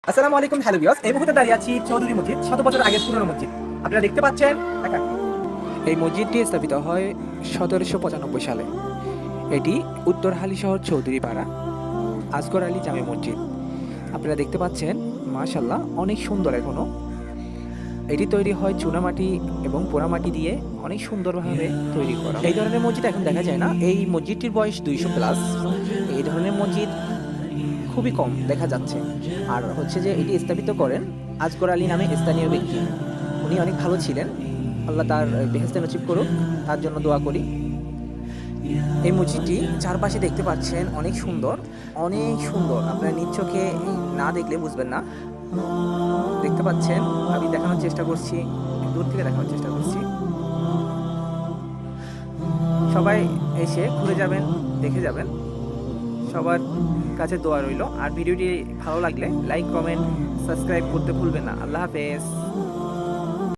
আসসালামু আলাইকুম, hello viewers. এই মুহূর্তে দাঁড়িয়ে আছি চৌধুরী মসজিদ, 100 বছর আগের পুরনো মসজিদ। আপনারা দেখতে পাচ্ছেন এই মসজিদটি স্থাপিত হয় 1795 সালে। এটি উত্তর হালিশহর চৌধুরীপাড়া আসগর আলী জামে মসজিদ। আপনারা দেখতে পাচ্ছেন, মাশাআল্লাহ অনেক সুন্দর। এখনও এটি তৈরি হয় চুনামাটি এবং পোড়ামাটি দিয়ে অনেক সুন্দরভাবে তৈরি করা। এই ধরনের মসজিদ এখন দেখা যায় না। এই মসজিদটির বয়স 200+। এই ধরনের মসজিদ খুবই কম দেখা যাচ্ছে। আর হচ্ছে যে এটি স্থাপিত করেন আসগর আলী নামে স্থানীয় ব্যক্তি। উনি অনেক ভালো ছিলেন, আল্লাহ তার বেহেশতে নসিব করুক, তার জন্য দোয়া করি। এই মসজিদটি চারপাশে দেখতে পাচ্ছেন, অনেক সুন্দর, অনেক সুন্দর। আপনারা নিজ চোখে না দেখলে বুঝবেন না। দেখতে পাচ্ছেন, আমি দেখানোর চেষ্টা করছি, দূর থেকে দেখানোর চেষ্টা করছি। সবাই এসে ঘুরে যাবেন, দেখে যাবেন। সবার কাছে দোয়া রইল। আর ভিডিওটি ভালো লাগলে লাইক, কমেন্ট, সাবস্ক্রাইব করতে ভুলবেন না। আল্লাহ হাফেজ।